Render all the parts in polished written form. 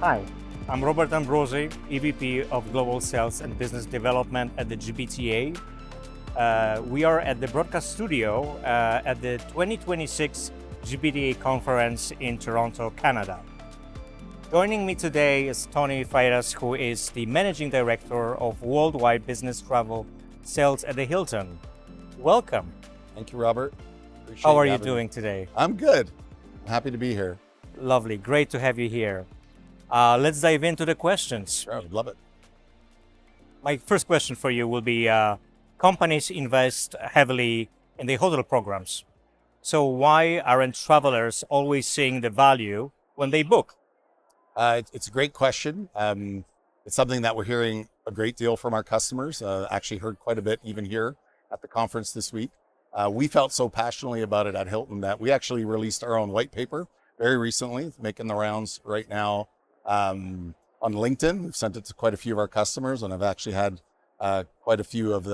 Hi, I'm Robert Ambrosi, EVP of Global Sales and Business Development at the GBTA. We are at the broadcast studio at the 2026 GBTA Conference in Toronto, Canada. Joining me today is Tony Freitas, who is the Managing Director of Worldwide Business Travel Sales at the Hilton. Welcome. Thank you, Robert. Appreciate How are you having me. doing today? I'm good. I'm happy to be here. Lovely. Great to have you here. Let's dive into the questions. Sure, I'd love it. My first question for you will be, companies invest heavily in the hotel programs. So why aren't travelers always seeing the value when they book? It's a great question. It's something that we're hearing a great deal from our customers. Actually heard quite a bit even here at the conference this week. We felt so passionately about it at Hilton that we actually released our own white paper very recently, making the rounds right now on LinkedIn. We've sent it to quite a few of our customers, and I've actually had quite a few of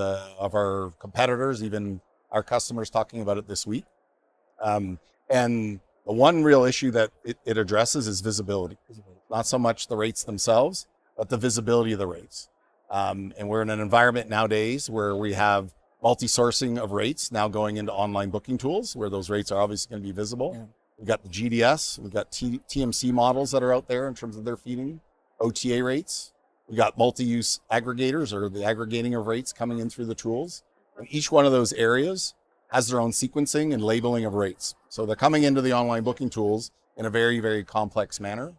our competitors, even our customers, talking about it this week. And the one real issue that it addresses is visibility. Not so much the rates themselves, but the visibility of the rates. And we're in an environment nowadays where we have multi-sourcing of rates now going into online booking tools where those rates are obviously going to be visible. Yeah. We've got the GDS, we've got TMC models that are out there in terms of their feeding, OTA rates. We've got multi-use aggregators, or the aggregating of rates coming in through the tools. And each one of those areas has their own sequencing and labeling of rates. So they're coming into the online booking tools in a very, very complex manner.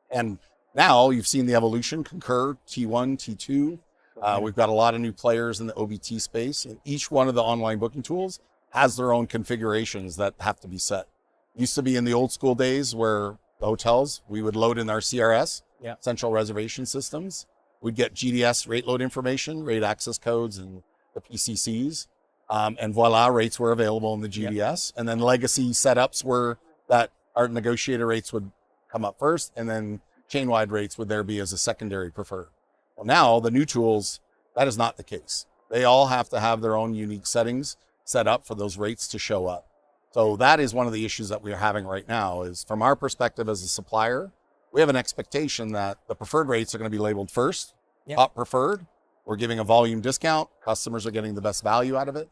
And now you've seen the evolution, Concur, T1, T2. We've got a lot of new players in the OBT space, and each one of the online booking tools has their own configurations that have to be set. Used to be in the old school days where the hotels, we would load in our CRS, central reservation systems. We'd get GDS rate load information, rate access codes, and the PCCs. And voila, rates were available in the GDS. And then legacy setups were that our negotiator rates would come up first, and then chain-wide rates would there be as a secondary preferred. Well, now the new tools, that is not the case. They all have to have their own unique settings set up for those rates to show up. So that is one of the issues that we're having right now is, from our perspective as a supplier, we have an expectation that the preferred rates are going to be labeled first, top preferred. We're giving a volume discount. Customers are getting the best value out of it.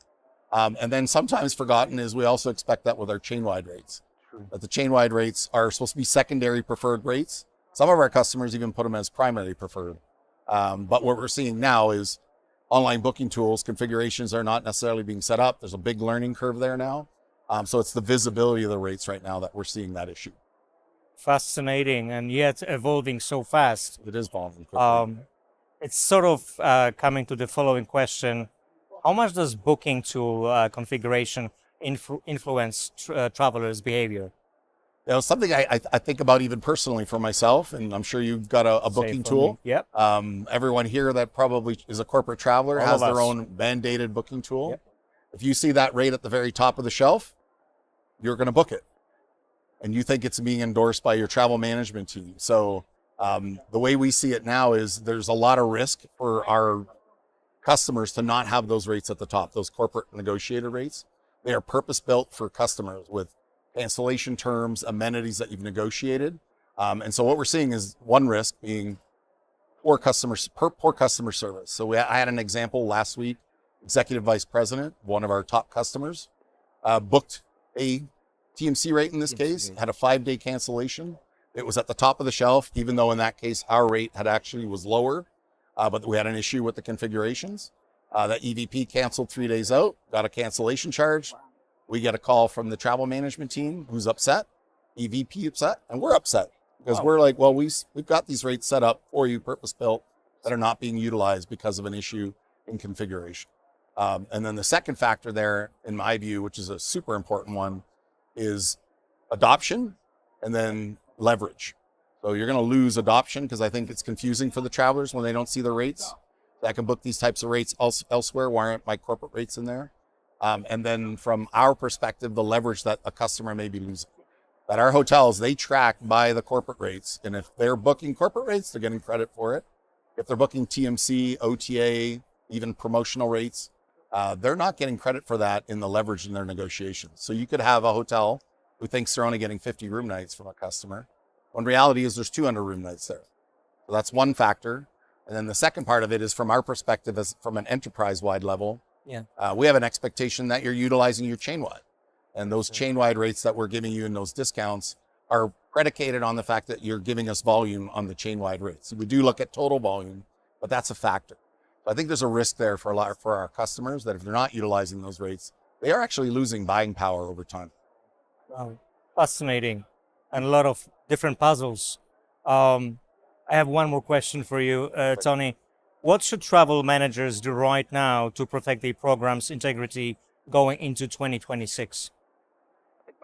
And then sometimes forgotten is we also expect that with our chain-wide rates. That the chain-wide rates are supposed to be secondary preferred rates. Some of our customers even put them as primary preferred. But what we're seeing now is online booking tools, configurations are not necessarily being set up. There's a big learning curve there now. So it's the visibility of the rates right now that we're seeing that issue. Fascinating, and yet evolving so fast. It is evolving quickly. It's sort of coming to the following question. How much does booking tool configuration influence travelers' behavior? You know, something I think about even personally for myself, and I'm sure you've got a booking tool. Yep. Everyone here that probably is a corporate traveler has their own mandated booking tool. Yep. If you see that rate at the very top of the shelf, you're going to book it. And you think it's being endorsed by your travel management team. So the way we see it now is there's a lot of risk for our customers to not have those rates at the top, those corporate negotiated rates. They are purpose-built for customers with cancellation terms, amenities that you've negotiated. And so what we're seeing is one risk being poor customer service. So I had an example last week. Executive Vice President, one of our top customers, booked a TMC rate in this case, had a 5-day cancellation. It was at the top of the shelf, even though in that case, our rate was lower, but we had an issue with the configurations. That EVP canceled 3 days out, got a cancellation charge. We get a call from the travel management team who's upset, EVP upset, and we're upset because we're like, well, we've got these rates set up for you, purpose-built, that are not being utilized because of an issue in configuration. And then the second factor there, in my view, which is a super important one, is adoption and then leverage. So you're going to lose adoption because I think it's confusing for the travelers when they don't see the rates. I can book these types of rates elsewhere. Why aren't my corporate rates in there? And then from our perspective, the leverage that a customer may be losing. That our hotels, they track by the corporate rates. And if they're booking corporate rates, they're getting credit for it. If they're booking TMC, OTA, even promotional rates, they're not getting credit for that in the leverage in their negotiations. So you could have a hotel who thinks they're only getting 50 room nights from a customer, When reality is there's 200 room nights there. So that's one factor. And then the second part of it is from our perspective, as from an enterprise-wide level, we have an expectation that you're utilizing your chain-wide. And those chain-wide rates that we're giving you in those discounts are predicated on the fact that you're giving us volume on the chain-wide rates. So we do look at total volume, but that's a factor. So I think there's a risk there for our customers that if they're not utilizing those rates, they are actually losing buying power over time. Wow, fascinating, and a lot of different puzzles. I have one more question for you, Tony. What should travel managers do right now to protect their program's integrity going into 2026?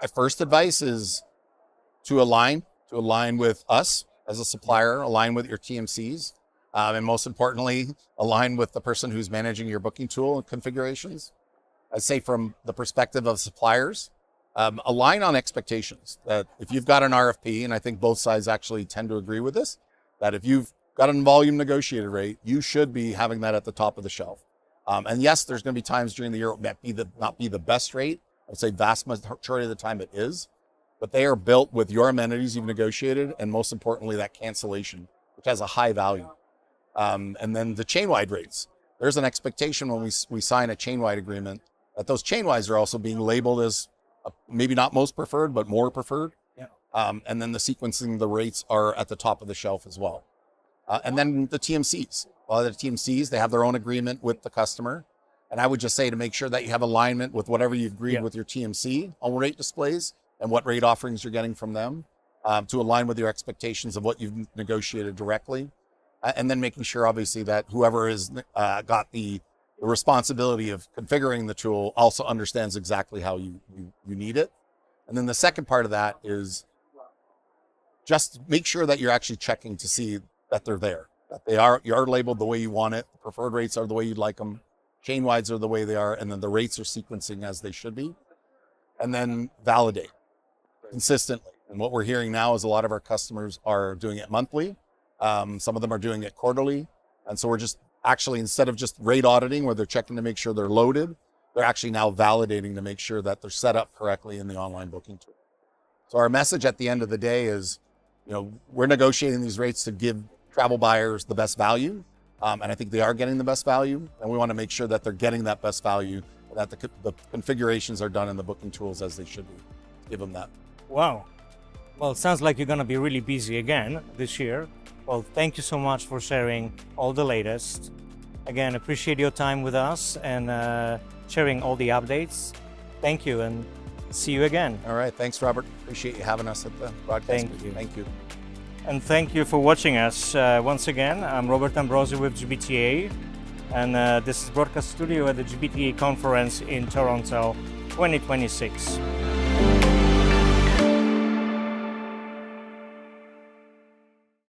My first advice is to align with us as a supplier, align with your TMCs, and most importantly, align with the person who's managing your booking tool and configurations. I'd say from the perspective of suppliers, align on expectations. That if you've got an RFP, and I think both sides actually tend to agree with this, that if you've got a volume negotiated rate, you should be having that at the top of the shelf. And yes, there's going to be times during the year it might not be the best rate. I'd say vast majority of the time it is, but they are built with your amenities you've negotiated, and most importantly, that cancellation, which has a high value. And then the chain-wide rates. There's an expectation when we sign a chain-wide agreement that those chain-wides are also being labeled as maybe not most preferred, but more preferred. And then the sequencing, the rates are at the top of the shelf as well. And then the TMCs. A lot of the TMCs, they have their own agreement with the customer. And I would just say to make sure that you have alignment with whatever you've agreed with your TMC on rate displays and what rate offerings you're getting from them, to align with your expectations of what you've negotiated directly. And then making sure, obviously, that whoever has got the responsibility of configuring the tool also understands exactly how you need it. And then the second part of that is just make sure that you're actually checking to see that they're there, that you're labeled the way you want it. The preferred rates are the way you'd like them. Chain wides are the way they are. And then the rates are sequencing as they should be. And then validate consistently. And what we're hearing now is a lot of our customers are doing it monthly. Some of them are doing it quarterly. And so we're just actually, instead of just rate auditing where they're checking to make sure they're loaded, they're actually now validating to make sure that they're set up correctly in the online booking tool. So our message at the end of the day is, we're negotiating these rates to give travel buyers the best value. And I think they are getting the best value. And we want to make sure that they're getting that best value, and that the configurations are done in the booking tools as they should be. Give them that. Wow. Well, it sounds like you're going to be really busy again this year. Well, thank you so much for sharing all the latest. Again, appreciate your time with us and sharing all the updates. Thank you, and see you again. All right. Thanks, Robert. Appreciate you having us at the broadcast. Thank you. And thank you for watching us. Once again, I'm Robert Ambrosi with GBTA, and this is Broadcast Studio at the GBTA Conference in Toronto 2026.